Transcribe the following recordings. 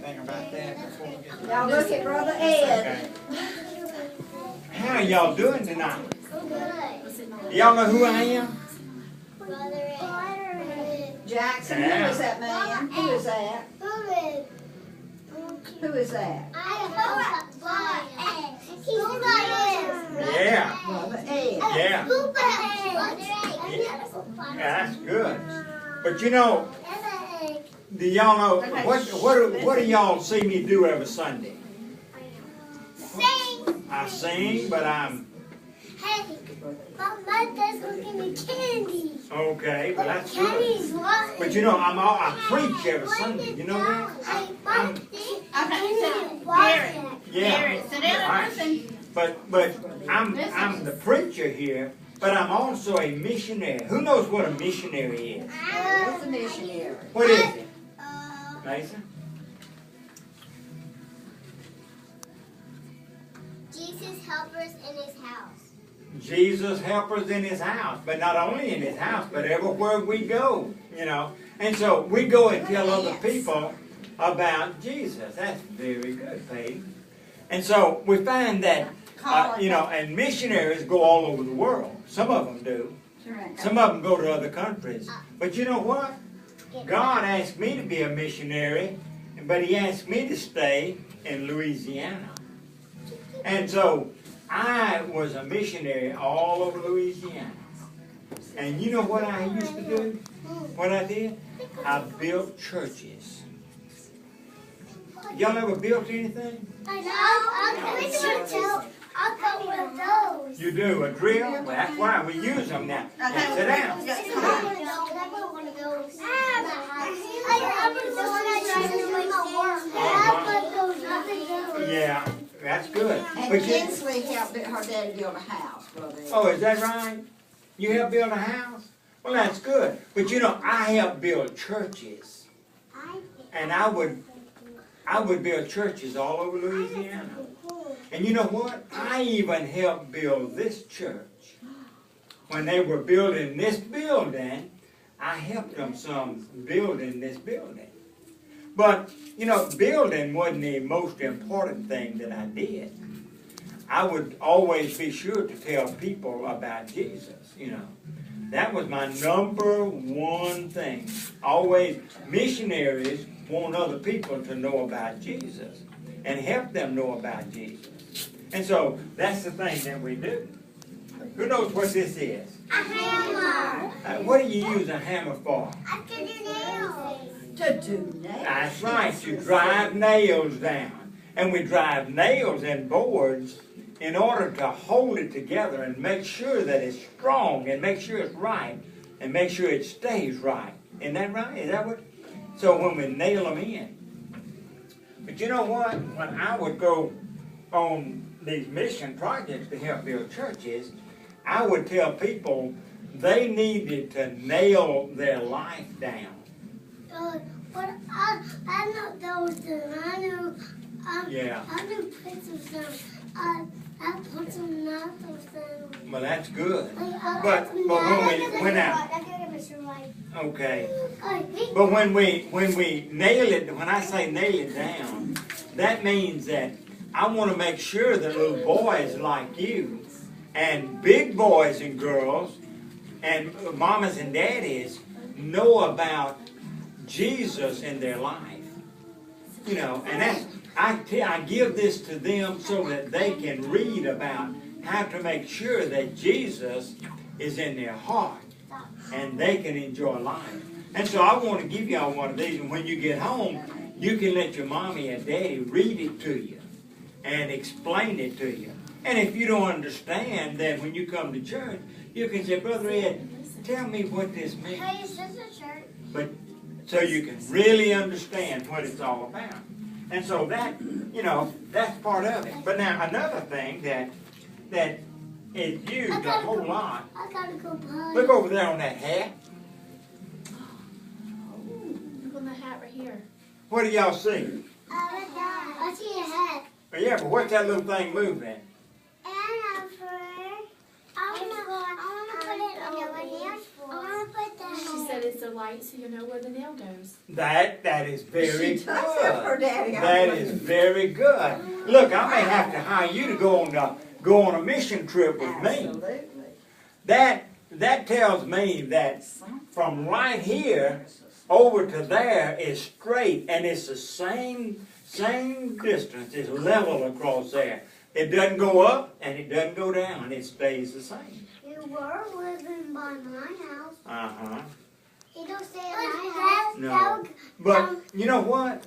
anything about that before we get to Y'all look at Brother Ed. Okay. How are y'all doing tonight? Good. Y'all know who I am? Brother Ed. Jackson, who is that man? Who is that? Who is that? Yeah. Brother Ed. Yeah. Yeah, that's good. But you know, do y'all know what do y'all see me do every Sunday? Sing. I sing, but I'm Hey, my dad's gonna give me candy. okay, but that's good. Candy's what? But you know, I preach every Sunday. You know that? I'm yeah. Sit down and listen. But I'm the preacher here, but I'm also a missionary. Who knows what a missionary is? What's a missionary? What is it? Mason? Jesus helpers in his house. Jesus helps us in his house, but not only in his house, but everywhere we go, you know. And so we go and tell other people about Jesus. That's very good, Faith. And so we find that, you know, and missionaries go all over the world. Some of them do. Some of them go to other countries. But you know what? God asked me to be a missionary, but he asked me to stay in Louisiana. And so I was a missionary all over Louisiana. And you know what I used to do? What I did? I built churches. Y'all ever built anything? I'll go with those. You do, a drill? Well, that's why we use them now. Now sit down. Yeah, that's good. And But you, Kinsley helped her daddy build a house, Brother Ed. oh, is that right? You help build a house? Well, that's good. But you know, I help build churches. And I would build churches all over Louisiana. And you know what? I even helped build this church. When they were building this building, I helped them some building this building. But, you know, building wasn't the most important thing that I did. I would always be sure to tell people about Jesus, you know. That was my number one thing. Always, missionaries want other people to know about Jesus and help them know about Jesus. And so that's the thing that we do. Who knows what this is? A hammer. What do you use a hammer for? I can do nails. To do nails. That's right. You drive nails down. And we drive nails and boards in order to hold it together and make sure that it's strong and make sure it's right and make sure it stays right. Isn't that right? Is that what? So when we nail them in. But you know what? When I would go on these mission projects to help build churches, I would tell people they needed to nail their life down. But I know those things. I know. Yeah. I know pictures of. I put some knuckles in. Well, that's good. But when we went out, okay. But when we nail it, when I say nail it down, that means that I want to make sure that little boys like you and big boys and girls and mamas and daddies know about Jesus in their life. You know, and that's, I give this to them so that they can read about how to make sure that Jesus is in their heart and they can enjoy life. And so I want to give y'all one of these, and when you get home, you can let your mommy and daddy read it to you and explain it to you. And if you don't understand, then when you come to church, you can say, Brother Ed, tell me what this means. Hey, is this a shirt? But so you can really understand what it's all about. And so that, you know, that's part of it. But now another thing that is used a whole lot. I gotta go buy. Look over there on that hat. Look on the hat right here. What do y'all see? I see a hat. Well, yeah, but what's that little thing moving? I wanna put it on your nails. I wanna put that. She said that it's a light so you know where the nail goes. That is very She does help her good. daddy. I That believe. is very good. Look, I may have to hire you to go on a mission trip with me. Absolutely. That tells me that from right here over to there is straight, and it's the same distance. It's level across there. It doesn't go up and it doesn't go down. It stays the same. You were living by my house. Uh-huh. You don't stay at my house. No. But you know what?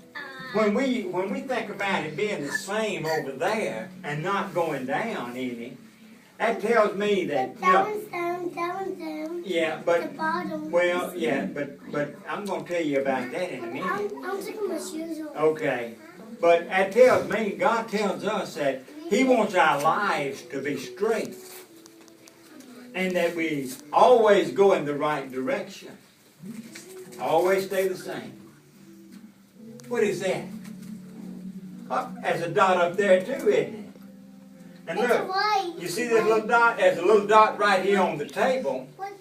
When we think about it being the same over there and not going down any, that tells me that, you know, That one's down. yeah, The but, bottom. well, yeah, but I'm going to tell you about that in a minute. I'm taking my shoes off. Okay. But that tells me, God tells us that He wants our lives to be straight. And that we always go in the right direction. Always stay the same. What is that? Oh, there's a dot up there too, isn't it? And It's a look, white. you see this little dot? There's a little dot right here on the table. But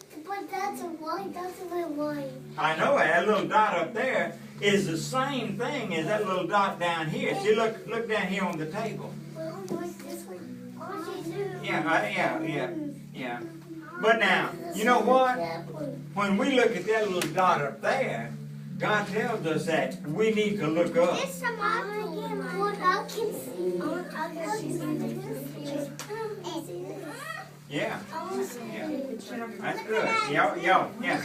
that's a white. That's a little white. I know that little dot up there is the same thing as that little dot down here. See, look down here on the table. Well, what's this one? What's it do? Yeah. But now, you know what? When we look at that little dot up there, God tells us that we need to look up. It's some what I can see. Yeah, Yeah. that's good. Yeah.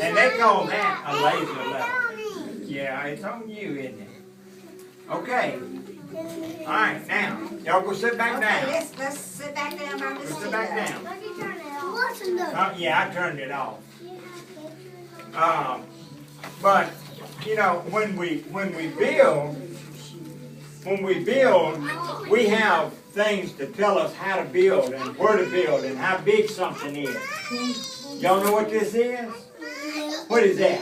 And they call that a laser level. Yeah, it's on you, isn't it? Okay. All right, now, y'all go sit back Okay, down. let's sit back down by this Go sit chair. back down. Why did you turn it off? Yeah, I turned it off. But you know, when we build, we have things to tell us how to build and where to build and how big something is. Y'all know what this is? What is that?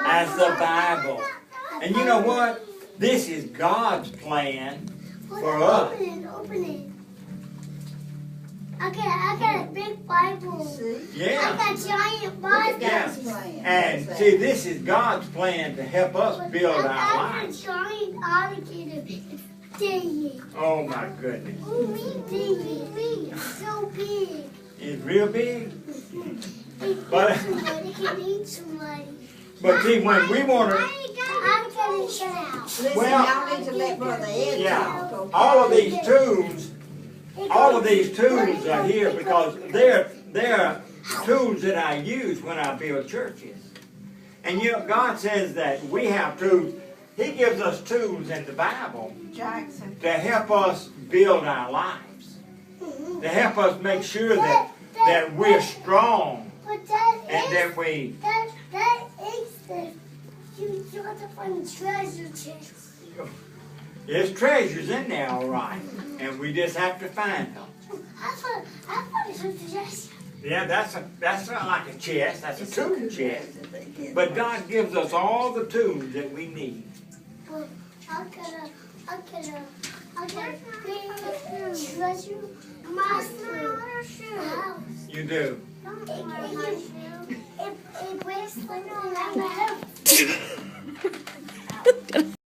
That's the Bible. And you know what? This is God's plan for us. Open it. I got a big Bible. See? Yeah. I got giant Look at Bible. God's plan. And see, this is God's plan to help us build our I got a lives. giant alligator. It's big. Oh my goodness. Big. So big. It's real big. It But- can eat somebody. But see, when we want to, I'm gonna shut out. Listen, Well- y'all need to let Brother Ed yeah, talk, okay? all of these tools are here because they're tools that I use when I build churches. And you know, God says that we have tools. He gives us tools in the Bible Jackson. to help us build our lives, to help us make sure that we're strong But that and is that we. that is the you have to find the treasure chest. There's treasures in there, all right, and we just have to find them. I thought it was a chest. Yeah, that's not like a chest. That's a tool chest. But God gives us all the tools that we need. Well, I got a big treasure house. You do. It breaks like around the house.